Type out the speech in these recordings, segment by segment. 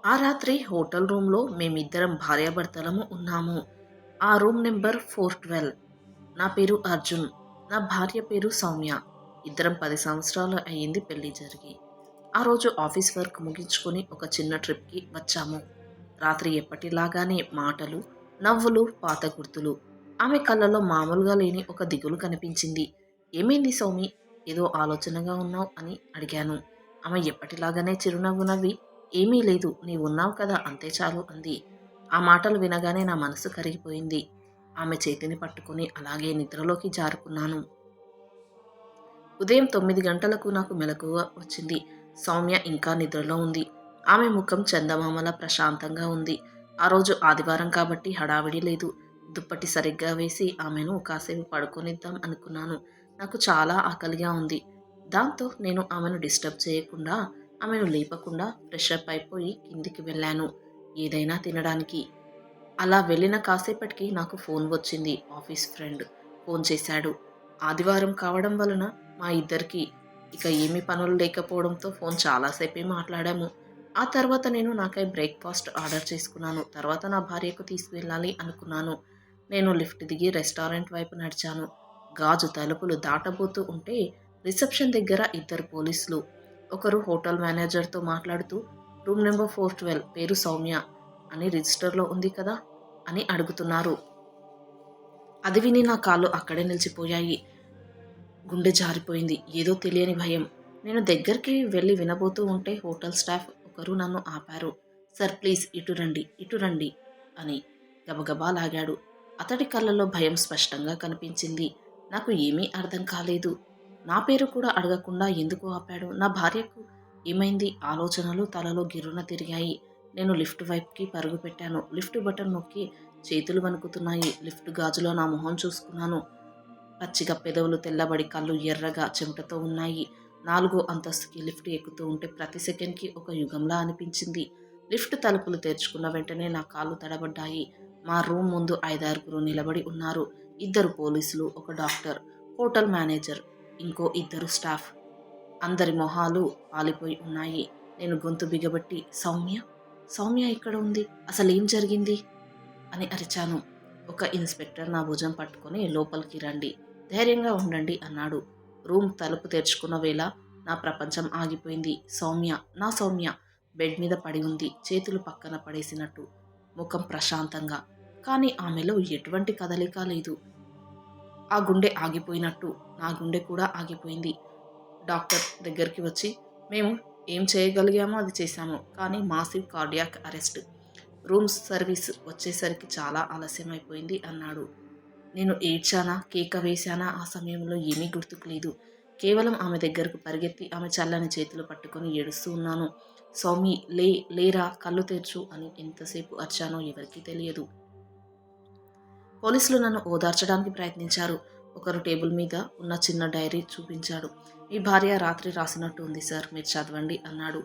ఆ రాత్రి హోటల్ రూమ్‌లో మేమిద్దరం భార్యాభర్తలము ఉన్నాము. ఆ రూమ్ నెంబర్ 412. నా పేరు అర్జున్. నా భార్య పేరు సౌమ్య. ఇద్దరం 10 సంవత్సరాలు అయ్యింది పెళ్లి జరిగి. ఆ రోజు ఆఫీస్ వర్క్ ముగించుకొని ఒక చిన్న ట్రిప్‌కి వచ్చాము. రాత్రి ఎప్పటిలాగానే మాటలు, నవ్వులు, పాత గుర్తులు. ఆమె కళ్ళలో మామూలుగా లేని ఒక దిగులు కనిపించింది. "ఏమైంది సౌమి? ఏదో ఆలోచనగా ఉన్నావు" అని అడిగాను. ఆమె ఎప్పటిలాగానే చిరునవ్వు నవ్వి, "ఏమీ లేదు. నీవున్నావు కదా అంతే చాలు" అంది. ఆ మాటలు వినగానే నా మనసు కరిగిపోయింది. ఆమె చేతిని పట్టుకొని అలాగే నిద్రలోకి జారుకున్నాను. ఉదయం 9 గంటలకు నాకు మెలకువ వచ్చింది. సౌమ్య ఇంకా నిద్రలో ఉంది. ఆమె ముఖం చందమామలా ప్రశాంతంగా ఉంది. ఆ రోజు ఆదివారం కాబట్టి హడావిడి లేదు. దుప్పటి సరిగ్గా వేసి ఆమెను కాసేపు పడుకొనిద్దాం అనుకున్నాను. నాకు చాలా ఆకలిగా ఉంది. దాంతో నేను ఆమెను డిస్టర్బ్ చేయకుండా, ఆమెను లేపకుండా ఫ్రెషప్ అయిపోయి కిందికి వెళ్ళాను. ఏదైనా తినడానికి. అలా వెళ్ళిన కాసేపటికి నాకు ఫోన్ వచ్చింది. ఆఫీస్ ఫ్రెండ్ ఫోన్ చేశాడు. ఆదివారం కావడం వలన మా ఇద్దరికీ ఇక ఏమీ పనులు లేకపోవడంతో ఫోన్ చాలా సేపే మాట్లాడాము. ఆ తర్వాత నేను నాకై బ్రేక్‌ఫాస్ట్ ఆర్డర్ చేసుకున్నాను. తర్వాత నా భార్యకు తీసుకువెళ్ళాలి అనుకున్నాను. నేను లిఫ్ట్ దిగి రెస్టారెంట్ వైపు నడిచాను. గాజు తలుపులు దాటబోతూ ఉంటే రిసెప్షన్ దగ్గర ఇద్దరు పోలీసులు. ఒకరు హోటల్ మేనేజర్‌తో మాట్లాడుతూ రూమ్ నంబర్ 412 పేరు సౌమ్య అని రిజిస్టర్‌లో ఉంది కదా అని అడుగుతున్నారు. అది విని నా కాళ్ళు అక్కడే నిలిచిపోయాయి. గుండె జారిపోయింది. ఏదో తెలియని భయం. నేను దగ్గరికి వెళ్లి వినబోతూ ఉంటే హోటల్ స్టాఫ్ ఒకరు నన్ను ఆపారు. "సార్ ప్లీజ్ ఇటు రండి, ఇటు రండి" అని గబగబా లాగాడు. అతడి కళ్ళలో భయం స్పష్టంగా కనిపించింది. నాకు ఏమీ అర్థం కాలేదు. నా పేరు కూడా అడగకుండా ఎందుకు ఆపాడు? నా భార్యకు ఏమైంది? ఆలోచనలు తలలో గిర్రున తిరిగాయి. నేను లిఫ్ట్ వైపుకి పరుగు పెట్టాను. లిఫ్ట్ బటన్ నొక్కి చేతులు వణుకుతున్నాయి. లిఫ్ట్ గాజులో నా మొహం చూసుకున్నాను. పచ్చిగా పెదవులు తెల్లబడి కళ్ళు ఎర్రగా చెమటతో ఉన్నాయి. 4 అంతస్తుకి లిఫ్ట్ ఎక్కుతూ ఉంటే ప్రతి సెకండ్‌కి ఒక యుగంలా అనిపించింది. లిఫ్ట్ తలుపులు తెరుచుకున్న వెంటనే నా కాళ్ళు తడబడ్డాయి. మా రూమ్ ముందు 5, 6 నిలబడి ఉన్నారు. 2 పోలీసులు, ఒక డాక్టర్, హోటల్ మేనేజర్, ఇంకో 2 స్టాఫ్. అందరి మొహాలు పాలిపోయి ఉన్నాయి. నేను గొంతు బిగబట్టి "సౌమ్య? సౌమ్య ఎక్కడ ఉంది? అసలేం జరిగింది?" అని అరిచాను. ఒక ఇన్స్‌పెక్టర్ నా భుజం పట్టుకొని "లోపలికి రండి. ధైర్యంగా ఉండండి" అన్నాడు. రూమ్ తలుపు తెరుచుకున్న వేళ నా ప్రపంచం ఆగిపోయింది. సౌమ్య, నా సౌమ్య బెడ్ మీద పడి ఉంది. చేతులు పక్కన పడేసినట్టు. ముఖం ప్రశాంతంగా. కానీ ఆమెలో ఎటువంటి కదలిక లేదు. ఆ గుండె ఆగిపోయినట్టు నా గుండె కూడా ఆగిపోయింది. డాక్టర్ దగ్గరికి వచ్చి "మేము ఏం చేయగలిగామో అది చేశాము. కానీ massive cardiac arrest. Room service వచ్చేసరికి చాలా ఆలస్యమైపోయింది" అన్నాడు. నేను ఏడ్చానా? కేక వేశానా? ఆ సమయంలో ఏమీ గుర్తుకు లేదు. కేవలం ఆమె దగ్గరకు పరిగెత్తి ఆమె చల్లని చేతులు పట్టుకొని ఏడుస్తూ ఉన్నాను. "సౌమి లేరా, కళ్ళు తెరుచు" అని ఎంతసేపు అరిచానో ఎవరికీ తెలియదు. పోలీసులు నన్ను ఓదార్చడానికి ప్రయత్నించారు. ఒకరు టేబుల్ మీద ఉన్న చిన్న డైరీ చూపించాడు. "మీ భార్య రాత్రి రాసినట్టు ఉంది సార్, మీరు చదవండి" అన్నాడు.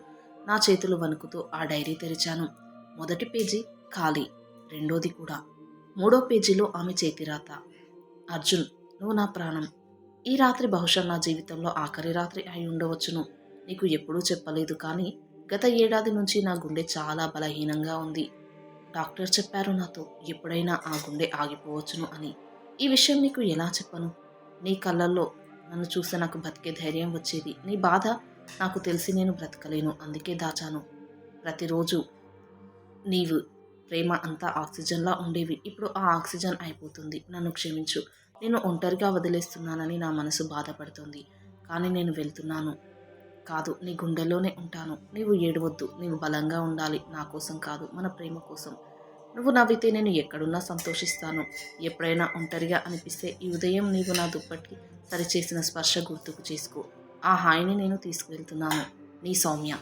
నా చేతులు వణుకుతూ ఆ డైరీ తెరిచాను. మొదటి పేజీ ఖాళీ. రెండోది కూడా. మూడో పేజీలో ఆమె చేతిరాత. "అర్జున్, నువ్వు నా ప్రాణం. ఈ రాత్రి బహుశా నా జీవితంలో ఆఖరి రాత్రి అయి ఉండవచ్చును. నీకు ఎప్పుడూ చెప్పలేదు కానీ గత ఏడాది నుంచి నా గుండె చాలా బలహీనంగా ఉంది. డాక్టర్ చెప్పారు నాతో ఎప్పుడైనా ఆ గుండె ఆగిపోవచ్చును అని. ఈ విషయం నీకు ఎలా చెప్పను? నీ కళ్ళల్లో నన్ను చూస్తే నాకు బతికే ధైర్యం వచ్చేది. నీ బాధ నాకు తెలిసి నేను బ్రతకలేను. అందుకే దాచాను. ప్రతిరోజు నీవు ప్రేమ అంతా ఆక్సిజన్‌లా ఉండేవి. ఇప్పుడు ఆ ఆక్సిజన్ అయిపోతుంది. నన్ను క్షమించు. నేను ఒంటరిగా వదిలేస్తున్నానని నా మనసు బాధపడుతోంది. కానీ నేను వెళ్తున్నాను. కాదు, నీ గుండెల్లోనే ఉంటాను. నీవు ఏడవొద్దు. నీవు బలంగా ఉండాలి. నా కోసం కాదు, మన ప్రేమ కోసం. నువ్వు నవ్వితే నేను ఎక్కడున్నా సంతోషిస్తాను. ఎప్పుడైనా ఒంటరిగా అనిపిస్తే ఈ ఉదయం నీవు నా దుప్పటి సరిచేసిన స్పర్శ గుర్తుకు చేసుకో. ఆ హాయిని నేను తీసుకువెళ్తున్నాను. నీ సౌమ్య."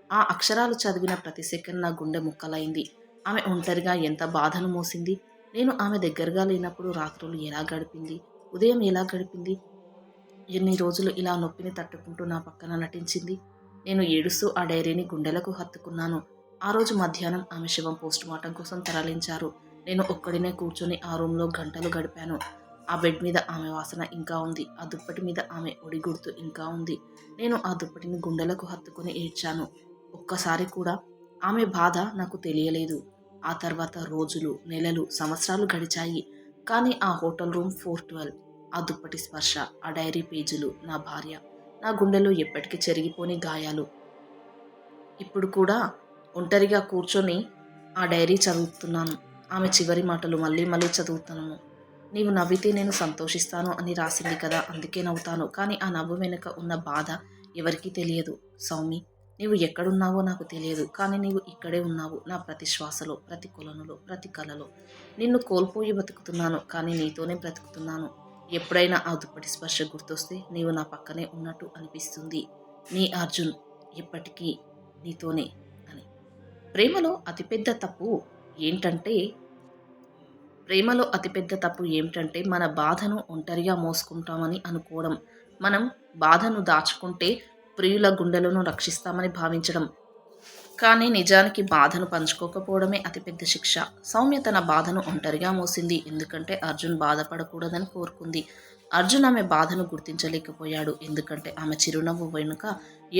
ఆ అక్షరాలు చదివిన ప్రతి సెకండ్ నా గుండె ముక్కలైంది. ఆమె ఒంటరిగా ఎంత బాధను మోసింది. నేను ఆమె దగ్గరగా లేనప్పుడు రాత్రులు ఎలా గడిపింది. ఉదయం ఎలా గడిపింది. ఎన్ని రోజులు ఇలా నొప్పిని తట్టుకుంటూ నా పక్కన నటించింది. నేను ఏడుస్తూ ఆ డైరీని గుండెలకు హత్తుకున్నాను. ఆ రోజు మధ్యాహ్నం ఆమె శవం పోస్టుమార్టం కోసం తరలించారు. నేను ఒక్కడినే కూర్చొని ఆ రూమ్‌లో గంటలు గడిపాను. ఆ బెడ్ మీద ఆమె వాసన ఇంకా ఉంది. ఆ దుప్పటి మీద ఆమె ఒడి గుర్తు ఇంకా ఉంది. నేను ఆ దుప్పటిని గుండెలకు హత్తుకొని ఏడ్చాను. ఒక్కసారి కూడా ఆమె బాధ నాకు తెలియలేదు. ఆ తర్వాత రోజులు, నెలలు, సంవత్సరాలు గడిచాయి. కానీ ఆ హోటల్ రూమ్ 412, ఆ దుప్పటి స్పర్శ, ఆ డైరీ పేజీలు, నా భార్య, నా గుండెలో ఎప్పటికీ చెరిగిపోని గాయాలు. ఇప్పుడు కూడా ఒంటరిగా కూర్చొని ఆ డైరీ చదువుతున్నాను. ఆమె చివరి మాటలు మళ్ళీ మళ్ళీ చదువుతున్నాను. నీవు నవ్వితే నేను సంతోషిస్తాను అని రాసింది కదా, అందుకే నవ్వుతాను. కానీ ఆ నవ్వు వెనుక ఉన్న బాధ ఎవరికీ తెలియదు. సౌమి, నీవు ఎక్కడున్నావో నాకు తెలియదు. కానీ నీవు ఇక్కడే ఉన్నావు. నా ప్రతి శ్వాసలో, ప్రతి కొలనులో, ప్రతి కలలో. నిన్ను కోల్పోయి బతుకుతున్నాను, కానీ నీతోనే బ్రతుకుతున్నాను. ఎప్పుడైనా ఆ దుప్పటి స్పర్శ గుర్తొస్తే నీవు నా పక్కనే ఉన్నట్టు అనిపిస్తుంది. నీ అర్జున్, ఎప్పటికీ నీతోనే అని. ప్రేమలో అతిపెద్ద తప్పు ఏంటంటే మన బాధను ఒంటరిగా మోసుకుంటామని అనుకోవడం. మనం బాధను దాచుకుంటే ప్రియుల గుండెలను రక్షిస్తామని భావించడం. కానీ నిజానికి బాధను పంచుకోకపోవడమే అతిపెద్ద శిక్ష. సౌమ్య తన బాధను ఒంటరిగా మోసింది. ఎందుకంటే అర్జున్ బాధపడకూడదని కోరుకుంది. అర్జున్ ఆమె బాధను గుర్తించలేకపోయాడు. ఎందుకంటే ఆమె చిరునవ్వు వెనుక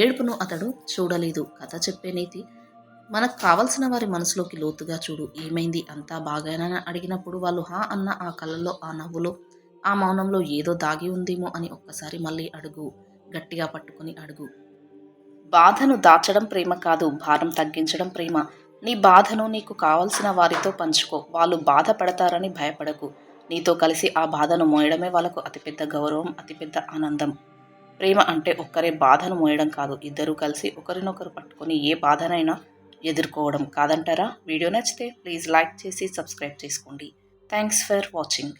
ఏడుపును అతడు చూడలేదు. కథ చెప్పే నీతి, మనకు కావలసిన వారి మనసులోకి లోతుగా చూడు. ఏమైంది, అంతా బాగానని అడిగినప్పుడు వాళ్ళు హా అన్న ఆ కళ్ళల్లో, ఆ నవ్వులో, ఆ మౌనంలో ఏదో దాగి ఉందేమో అని ఒక్కసారి మళ్ళీ అడుగు. గట్టిగా పట్టుకొని అడుగు. బాధను దాచడం ప్రేమ కాదు, భారం తగ్గించడం ప్రేమ. నీ బాధను నీకు కావలసిన వారితో పంచుకో. వాళ్ళు బాధపడతారని భయపడకు. నీతో కలిసి ఆ బాధను మోయడమే వాళ్ళకు అతిపెద్ద గౌరవం, అతిపెద్ద ఆనందం. ప్రేమ అంటే ఒక్కరే బాధను మోయడం కాదు, ఇద్దరూ కలిసి ఒకరినొకరు పట్టుకొని ఏ బాధనైనా ఎదుర్కోవడం. కాదంటారా? వీడియో నచ్చితే ప్లీజ్ లైక్ చేసి సబ్స్క్రైబ్ చేసుకోండి. Thanks for watching.